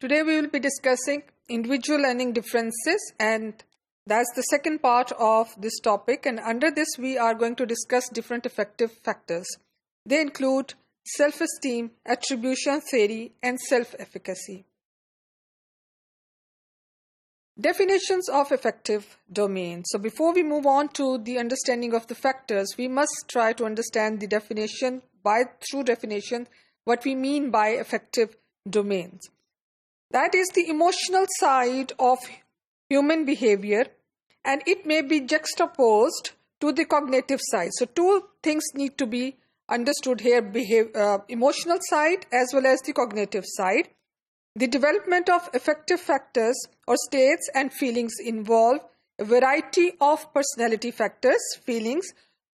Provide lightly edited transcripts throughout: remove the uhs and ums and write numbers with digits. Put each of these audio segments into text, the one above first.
Today we will be discussing individual learning differences, and that's the second part of this topic. And under this we are going to discuss different affective factors. They include self-esteem, attribution theory, and self-efficacy. Definitions of affective domain. So before we move on to the understanding of the factors, we must try to understand the definition through definition what we mean by affective domains. That is the emotional side of human behavior, and it may be juxtaposed to the cognitive side. So two things need to be understood here, emotional side as well as the cognitive side. The development of affective factors or states and feelings involve a variety of personality factors, feelings,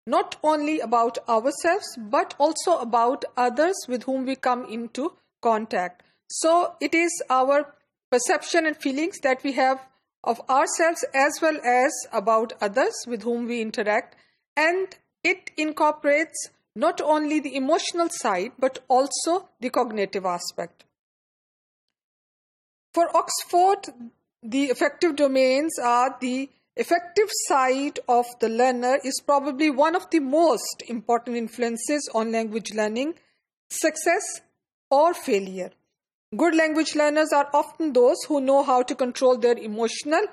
not only about ourselves but also about others with whom we come into contact. So it is our perception and feelings that we have of ourselves as well as about others with whom we interact, and it incorporates not only the emotional side but also the cognitive aspect. For Oxford, the affective domains are the affective side of the learner is probably one of the most important influences on language learning, success or failure. Good language learners are often those who know how to control their emotional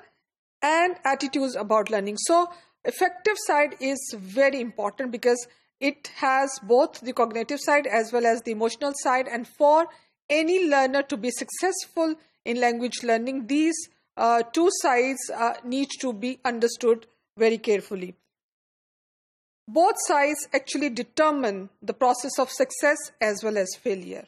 and attitudes about learning. So, affective side is very important because it has both the cognitive side as well as the emotional side, and for any learner to be successful in language learning, these two sides need to be understood very carefully. Both sides actually determine the process of success as well as failure.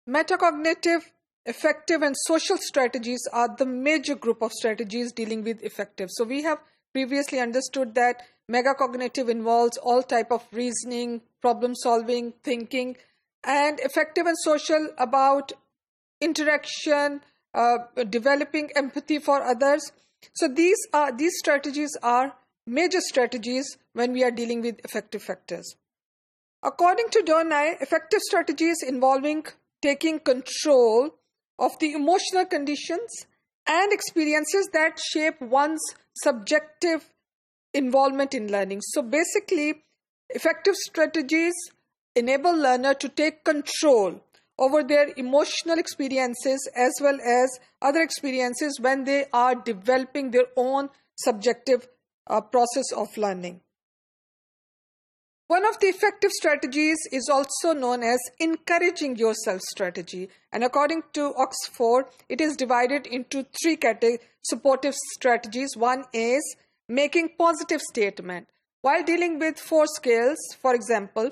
Metacognitive, affective, and social strategies are the major group of strategies dealing with affective. So we have previously understood that megacognitive involves all type of reasoning, problem solving, thinking, and affective and social about interaction, developing empathy for others. So these strategies are major strategies when we are dealing with affective factors. According to Donai, affective strategies involving taking control of the emotional conditions and experiences that shape one's subjective involvement in learning. So basically, effective strategies enable learner to take control over their emotional experiences as well as other experiences when they are developing their own subjective process of learning. One of the effective strategies is also known as encouraging yourself strategy, and according to Oxford, it is divided into three supportive strategies. One is making positive statement. While dealing with 4 skills, for example,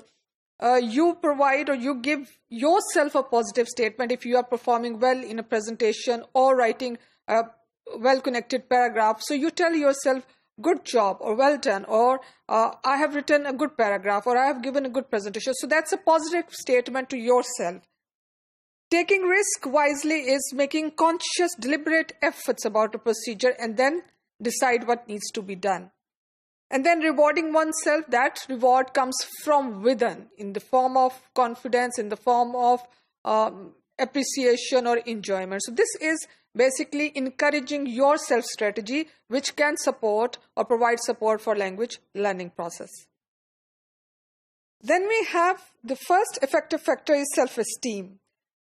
you provide or you give yourself a positive statement if you are performing well in a presentation or writing a well-connected paragraph. So you tell yourself, good job, or well done, or I have written a good paragraph, or I have given a good presentation. So that's a positive statement to yourself. Taking risk wisely is making conscious, deliberate efforts about a procedure and then decide what needs to be done. And then rewarding oneself, that reward comes from within in the form of confidence, in the form of appreciation or enjoyment. So this is basically encouraging yourself strategy, which can support or provide support for language learning process. Then we have the first affective factor is self-esteem.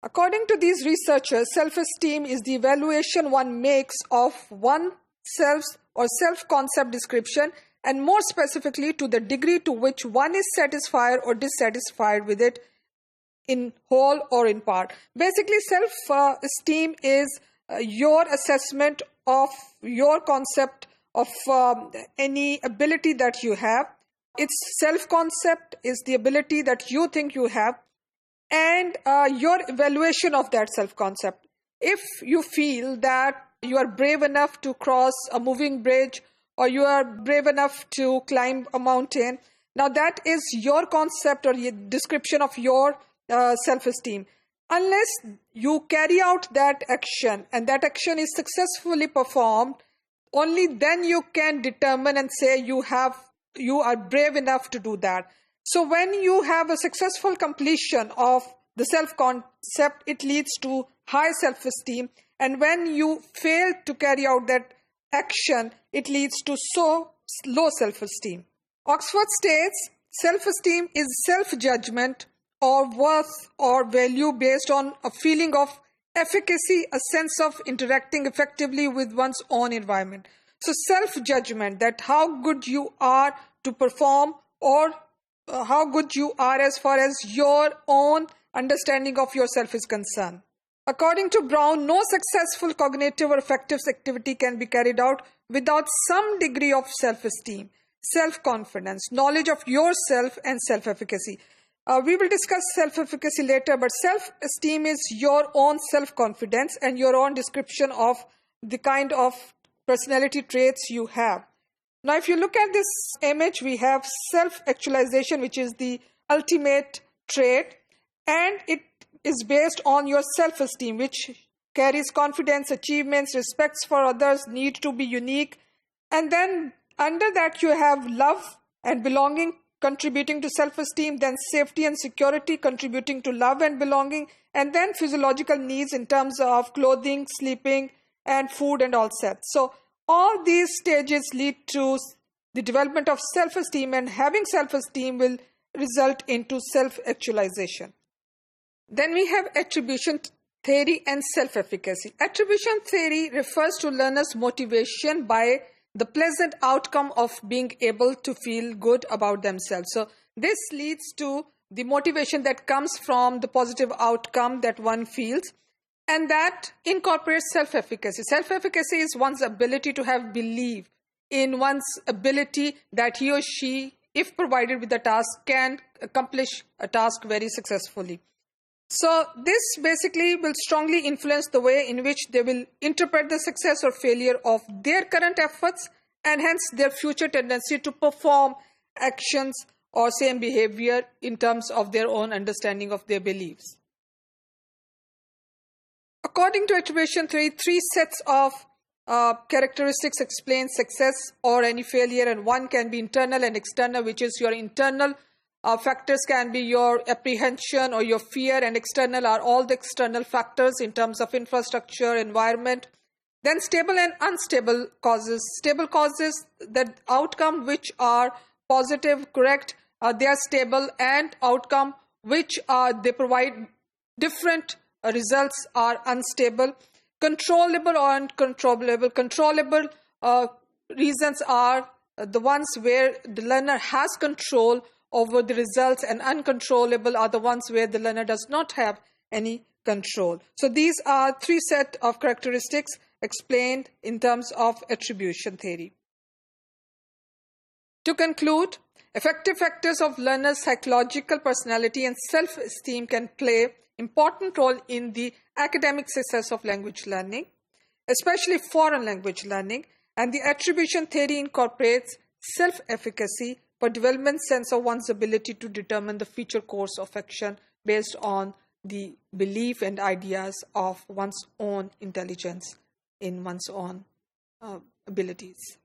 According to these researchers, self-esteem is the evaluation one makes of oneself or self-concept description, and more specifically to the degree to which one is satisfied or dissatisfied with it in whole or in part. Basically, self-esteem is your assessment of your concept of any ability that you have. Its self-concept is the ability that you think you have, and your evaluation of that self-concept. If you feel that you are brave enough to cross a moving bridge, or you are brave enough to climb a mountain, now that is your concept or your description of your self-esteem. Unless you carry out that action and that action is successfully performed, only then you can determine and say you are brave enough to do that. So when you have a successful completion of the self-concept, it leads to high self-esteem. And when you fail to carry out that action, it leads to so low self-esteem. Oxford states, self-esteem is self-judgment or worth or value based on a feeling of efficacy, a sense of interacting effectively with one's own environment. So self-judgment, that how good you are to perform, or how good you are as far as your own understanding of yourself is concerned. According to Brown, no successful cognitive or affective activity can be carried out without some degree of self-esteem, self-confidence, knowledge of yourself, and self-efficacy. We will discuss self-efficacy later, but self-esteem is your own self-confidence and your own description of the kind of personality traits you have. Now, if you look at this image, we have self-actualization, which is the ultimate trait, and it is based on your self-esteem, which carries confidence, achievements, respects for others, need to be unique. And then under that, you have love and belonging contributing to self-esteem, then safety and security contributing to love and belonging, and then physiological needs in terms of clothing, sleeping, and food and all sets. So all these stages lead to the development of self-esteem, and having self-esteem will result into self-actualization. Then we have attribution theory and self-efficacy. Attribution theory refers to learners' motivation by the pleasant outcome of being able to feel good about themselves. So this leads to the motivation that comes from the positive outcome that one feels, and that incorporates self-efficacy. Self-efficacy is one's ability to have belief in one's ability that he or she, if provided with a task, can accomplish a task very successfully. So this basically will strongly influence the way in which they will interpret the success or failure of their current efforts, and hence their future tendency to perform actions or same behavior in terms of their own understanding of their beliefs. According to attribution theory, 3 sets of characteristics explain success or any failure, and one can be internal and external, which is your internal factors can be your apprehension or your fear, and external are all the external factors in terms of infrastructure, environment. Then stable and unstable causes. Stable causes, the outcome which are positive, correct, they are stable, and outcome which they provide different results are unstable. Controllable or uncontrollable. Controllable reasons are the ones where the learner has control over the results, and uncontrollable are the ones where the learner does not have any control. So these are 3 sets of characteristics explained in terms of attribution theory. To conclude, effective factors of learners' psychological personality and self-esteem can play important role in the academic success of language learning, especially foreign language learning, and the attribution theory incorporates self-efficacy for development sense of one's ability to determine the future course of action based on the belief and ideas of one's own intelligence in one's own abilities.